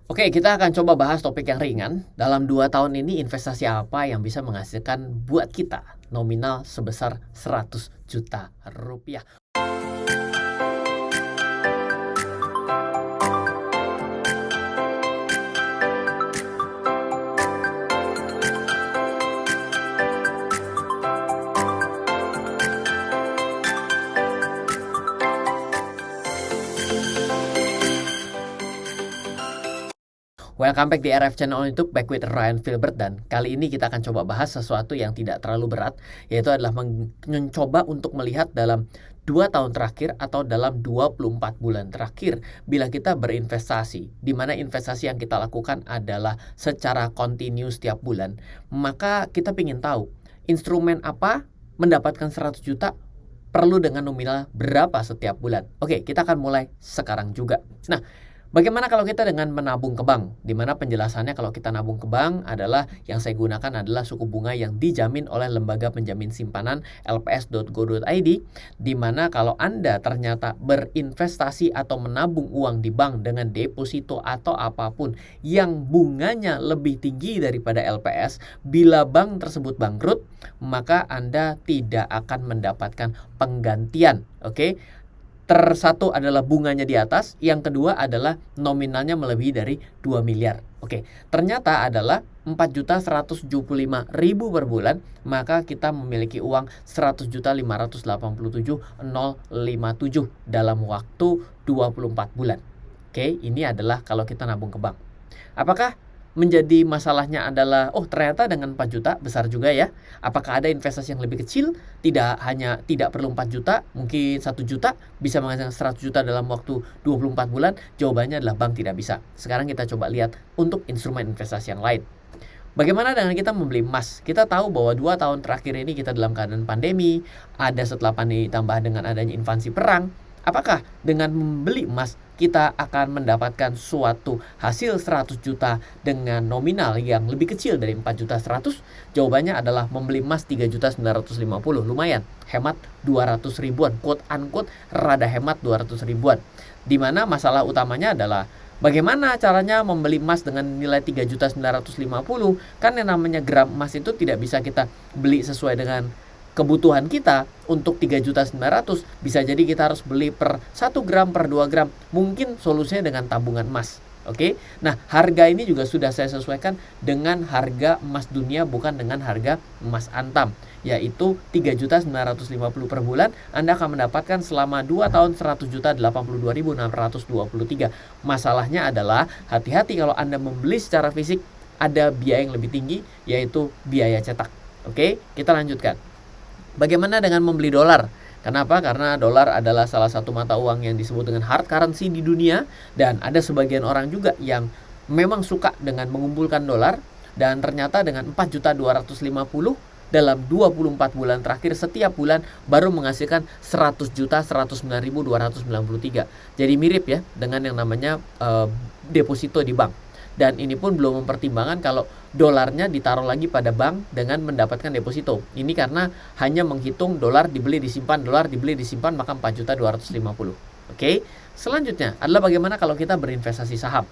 Oke, kita akan coba bahas topik yang ringan. Dalam 2 tahun ini investasi apa yang bisa menghasilkan buat kita nominal sebesar 100 juta rupiah. Welcome back di RF Channel on YouTube, back with Ryan Filbert, dan kali ini kita akan coba bahas sesuatu yang tidak terlalu berat, yaitu adalah mencoba untuk melihat dalam 2 tahun terakhir atau dalam 24 bulan terakhir bila kita berinvestasi, di mana investasi yang kita lakukan adalah secara kontinu setiap bulan. Maka kita ingin tahu instrumen apa mendapatkan 100 juta perlu dengan nominal berapa setiap bulan. Oke, kita akan mulai sekarang juga. Nah, bagaimana kalau kita dengan menabung ke bank? Di mana penjelasannya kalau kita nabung ke bank adalah yang saya gunakan adalah suku bunga yang dijamin oleh lembaga penjamin simpanan lps.go.id, di mana kalau Anda ternyata berinvestasi atau menabung uang di bank dengan deposito atau apapun yang bunganya lebih tinggi daripada LPS, bila bank tersebut bangkrut, maka Anda tidak akan mendapatkan penggantian. Oke? Satu adalah bunganya di atas, yang kedua adalah nominalnya melebihi dari 2 miliar. Oke, ternyata adalah 4.175.000 per bulan, maka kita memiliki uang 100.587.057 dalam waktu 24 bulan. Oke, ini adalah kalau kita nabung ke bank. Apakah menjadi masalahnya adalah, ternyata dengan 4 juta besar juga ya. Apakah ada investasi yang lebih kecil? Tidak perlu 4 juta, mungkin 1 juta bisa menghasilkan 100 juta dalam waktu 24 bulan? Jawabannya adalah bank tidak bisa. Sekarang kita coba lihat untuk instrumen investasi yang lain. Bagaimana dengan kita membeli emas? Kita tahu bahwa 2 tahun terakhir ini kita dalam keadaan pandemi, ada setelah pandemi ditambah dengan adanya invasi perang. Apakah dengan membeli emas kita akan mendapatkan suatu hasil 100 juta dengan nominal yang lebih kecil dari 4 juta 100? Jawabannya adalah membeli emas 3 juta 950. Lumayan, hemat 200 ribuan. Quote unquote rada hemat 200 ribuan. Dimana masalah utamanya adalah bagaimana caranya membeli emas dengan nilai 3 juta 950? Kan yang namanya gram emas itu tidak bisa kita beli sesuai dengan kebutuhan kita. Untuk 3.900.000 bisa jadi kita harus beli per 1 gram, per 2 gram. Mungkin solusinya dengan tabungan emas. Oke. Nah, harga ini juga sudah saya sesuaikan dengan harga emas dunia, bukan dengan harga emas Antam, yaitu 3.950 per bulan. Anda akan mendapatkan selama 2 tahun 100.082.623. Masalahnya adalah hati-hati kalau Anda membeli secara fisik, ada biaya yang lebih tinggi, yaitu biaya cetak. Oke, kita lanjutkan. Bagaimana dengan membeli dolar? Kenapa? Karena dolar adalah salah satu mata uang yang disebut dengan hard currency di dunia, dan ada sebagian orang juga yang memang suka dengan mengumpulkan dolar, dan ternyata dengan 4.250 dalam 24 bulan terakhir setiap bulan baru menghasilkan 100.109.293. Jadi mirip ya dengan yang namanya deposito di bank. Dan ini pun belum mempertimbangkan kalau dolarnya ditaruh lagi pada bank dengan mendapatkan deposito. Ini karena hanya menghitung dolar dibeli disimpan, maka 4.250. Oke. Selanjutnya adalah bagaimana kalau kita berinvestasi saham.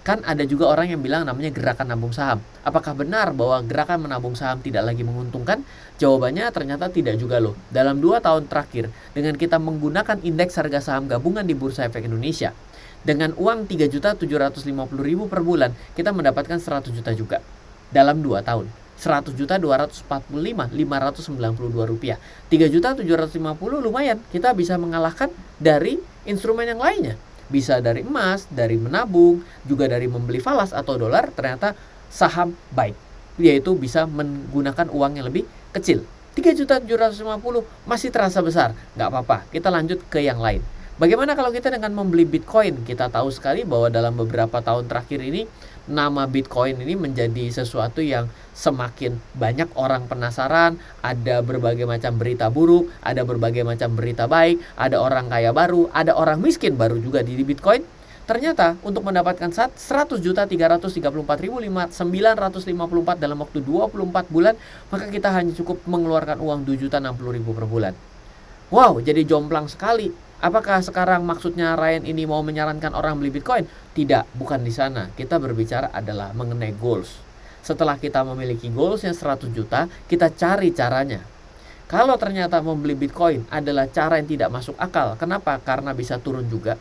Kan ada juga orang yang bilang namanya gerakan nabung saham. Apakah benar bahwa gerakan menabung saham tidak lagi menguntungkan? Jawabannya ternyata tidak juga loh. Dalam 2 tahun terakhir, dengan kita menggunakan indeks harga saham gabungan di Bursa Efek Indonesia, dengan uang 3.750.000 per bulan, kita mendapatkan 100 juta juga. Dalam 2 tahun, 100.245.592 rupiah. 3.750 lumayan, kita bisa mengalahkan dari instrumen yang lainnya. Bisa dari emas, dari menabung, juga dari membeli falas atau dolar. Ternyata saham baik, yaitu bisa menggunakan uang yang lebih kecil. 3.750 masih terasa besar, nggak apa-apa, kita lanjut ke yang lain. Bagaimana kalau kita dengan membeli Bitcoin? Kita tahu sekali bahwa dalam beberapa tahun terakhir ini, nama Bitcoin ini menjadi sesuatu yang semakin banyak orang penasaran. Ada berbagai macam berita buruk, ada berbagai macam berita baik, ada orang kaya baru, ada orang miskin baru juga di Bitcoin. Ternyata untuk mendapatkan 100.334.954 dalam waktu 24 bulan, maka kita hanya cukup mengeluarkan uang 2.060.000 per bulan. Wow, jadi jomplang sekali. Apakah sekarang maksudnya Ryan ini mau menyarankan orang beli Bitcoin? Tidak, bukan di sana. Kita berbicara adalah mengenai goals. Setelah kita memiliki goalsnya 100 juta, kita cari caranya. Kalau ternyata membeli Bitcoin adalah cara yang tidak masuk akal, kenapa? Karena bisa turun juga.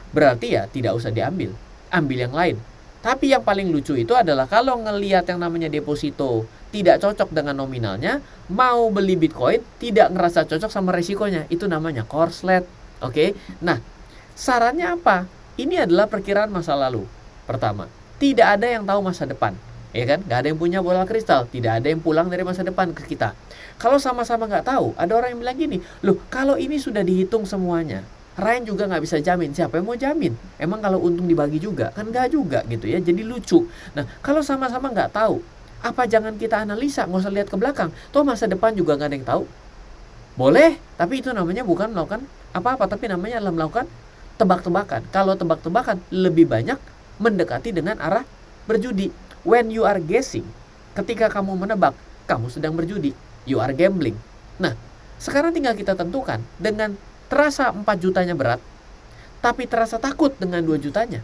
Berarti ya tidak usah diambil, ambil yang lain. Tapi yang paling lucu itu adalah kalau ngelihat yang namanya deposito tidak cocok dengan nominalnya, mau beli Bitcoin tidak ngerasa cocok sama resikonya. Itu namanya korslet. Oke. Nah, sarannya apa? Ini adalah perkiraan masa lalu. Pertama, tidak ada yang tahu masa depan. Ya kan? Gak ada yang punya bola kristal. Tidak ada yang pulang dari masa depan ke kita. Kalau sama-sama gak tahu, ada orang yang bilang gini, loh kalau ini sudah dihitung semuanya, Ryan juga nggak bisa jamin. Siapa yang mau jamin? Emang kalau untung dibagi juga? Kan nggak juga gitu ya. Jadi lucu. Nah, kalau sama-sama nggak tahu, apa jangan kita analisa, nggak usah lihat ke belakang. Toh masa depan juga nggak ada yang tahu. Boleh, tapi itu namanya bukan melakukan apa-apa, tapi namanya adalah melakukan tebak-tebakan. Kalau tebak-tebakan lebih banyak mendekati dengan arah berjudi. When you are guessing, ketika kamu menebak, kamu sedang berjudi. You are gambling. Nah, sekarang tinggal kita tentukan dengan terasa 4 jutanya berat, tapi terasa takut dengan 2 jutanya.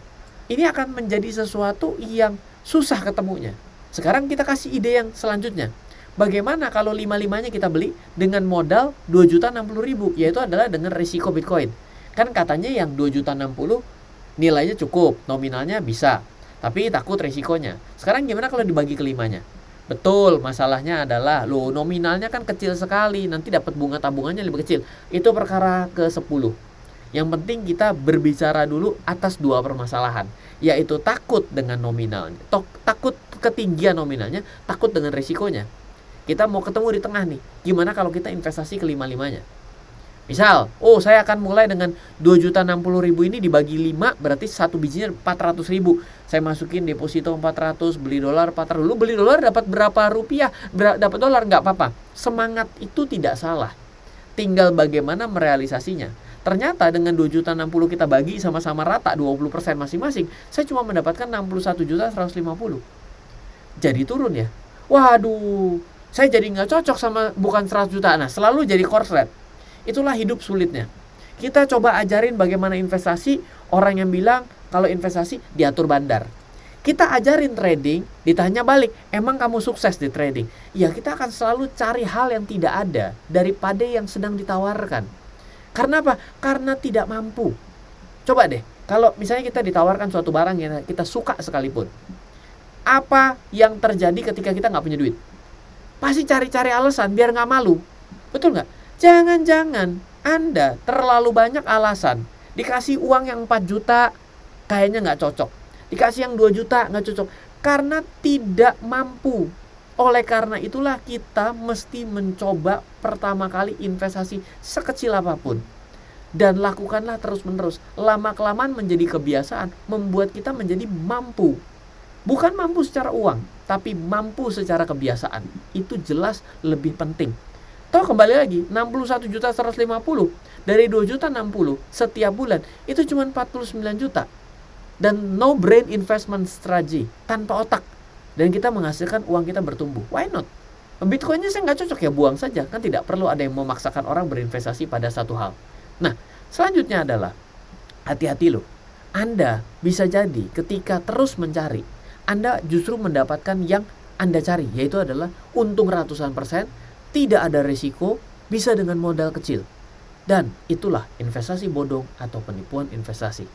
Ini akan menjadi sesuatu yang susah ketemunya. Sekarang kita kasih ide yang selanjutnya. Bagaimana kalau 5-5-nya kita beli dengan modal 2.060.000, yaitu adalah dengan risiko Bitcoin. Kan katanya yang 2.060.000 nilainya cukup, nominalnya bisa, tapi takut risikonya. Sekarang gimana kalau dibagi ke 5-nya? Betul, masalahnya adalah nominalnya kan kecil sekali, nanti dapat bunga tabungannya lebih kecil. Itu perkara ke-10. Yang penting kita berbicara dulu atas 2 permasalahan, yaitu takut dengan nominalnya, takut ketinggian nominalnya, takut dengan risikonya. Kita mau ketemu di tengah nih. Gimana kalau kita investasi ke 5-5-nya? Misal, saya akan mulai dengan 2.060.000 ini dibagi 5, berarti satu bijinya 400.000. Saya masukin deposito 400, beli dolar 400. Lu beli dolar dapat berapa rupiah? Dapat dolar nggak apa-apa. Semangat itu tidak salah. Tinggal bagaimana merealisasinya. Ternyata dengan 2.060.000 kita bagi sama-sama rata 20% masing-masing, saya cuma mendapatkan 61.150.000. Jadi turun ya. Waduh, saya jadi nggak cocok sama bukan 100 juta. Nah, selalu jadi korslet. Itulah hidup sulitnya. Kita coba ajarin bagaimana investasi. Orang yang bilang kalau investasi diatur bandar. Kita ajarin trading, ditanya balik, emang kamu sukses di trading? Ya, kita akan selalu cari hal yang tidak ada daripada yang sedang ditawarkan. Karena apa? Karena tidak mampu. Coba deh, kalau misalnya kita ditawarkan suatu barang yang kita suka sekalipun, apa yang terjadi ketika kita nggak punya duit? Pasti cari-cari alasan biar nggak malu. Betul nggak? Jangan-jangan Anda terlalu banyak alasan. Dikasih uang yang 4 juta, kayaknya nggak cocok. Dikasih yang 2 juta, nggak cocok. Karena tidak mampu. Oleh karena itulah kita mesti mencoba pertama kali investasi sekecil apapun. Dan lakukanlah terus-menerus. Lama-kelamaan menjadi kebiasaan, membuat kita menjadi mampu. Bukan mampu secara uang, tapi mampu secara kebiasaan. Itu jelas lebih penting. Toh kembali lagi, 61.150.000 dari 2.060.000 setiap bulan itu cuma 49 juta. Dan no brain investment strategy, tanpa otak. Dan kita menghasilkan uang kita bertumbuh. Why not? Bitcoinnya saya nggak cocok ya, buang saja. Kan tidak perlu ada yang memaksakan orang berinvestasi pada satu hal. Nah, selanjutnya adalah hati-hati loh. Anda bisa jadi ketika terus mencari, Anda justru mendapatkan yang Anda cari, yaitu adalah untung ratusan persen, tidak ada risiko, bisa dengan modal kecil. Dan itulah investasi bodong atau penipuan investasi.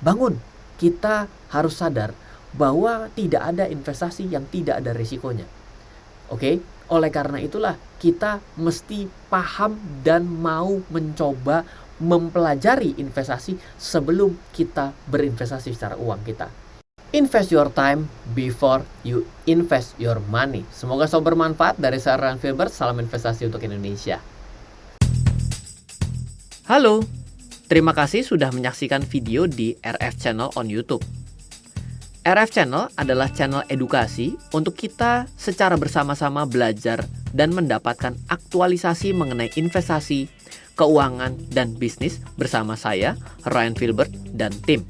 Bangun, kita harus sadar bahwa tidak ada investasi yang tidak ada risikonya. Oke? Oleh karena itulah kita mesti paham dan mau mencoba mempelajari investasi sebelum kita berinvestasi secara uang kita. Invest your time before you invest your money. Semoga selalu bermanfaat. Dari saya Ryan Filbert, salam investasi untuk Indonesia. Halo, terima kasih sudah menyaksikan video di RF Channel on YouTube. RF Channel adalah channel edukasi untuk kita secara bersama-sama belajar dan mendapatkan aktualisasi mengenai investasi, keuangan, dan bisnis bersama saya, Ryan Filbert, dan tim.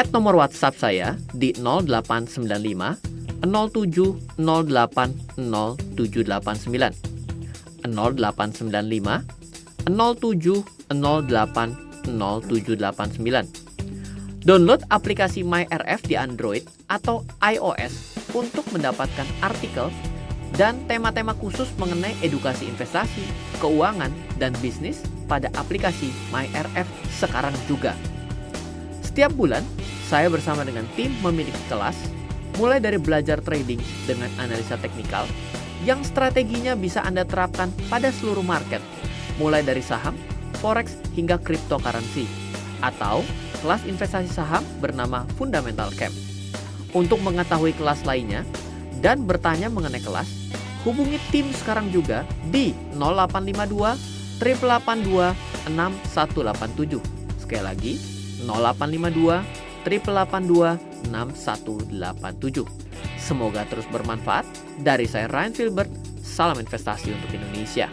Add nomor WhatsApp saya di 0895 07 08 0789 0895 07 Download aplikasi MyRF di Android atau iOS untuk mendapatkan artikel dan tema-tema khusus mengenai edukasi investasi, keuangan, dan bisnis pada aplikasi MyRF sekarang juga. Setiap bulan, saya bersama dengan tim memiliki kelas, mulai dari belajar trading dengan analisa teknikal, yang strateginya bisa Anda terapkan pada seluruh market, mulai dari saham, forex, hingga cryptocurrency, atau kelas investasi saham bernama Fundamental Camp. Untuk mengetahui kelas lainnya dan bertanya mengenai kelas, hubungi tim sekarang juga di 0852 882 6187. Sekali lagi, 0852 882 6187. Semoga terus bermanfaat. Dari saya Ryan Filbert, salam investasi untuk Indonesia.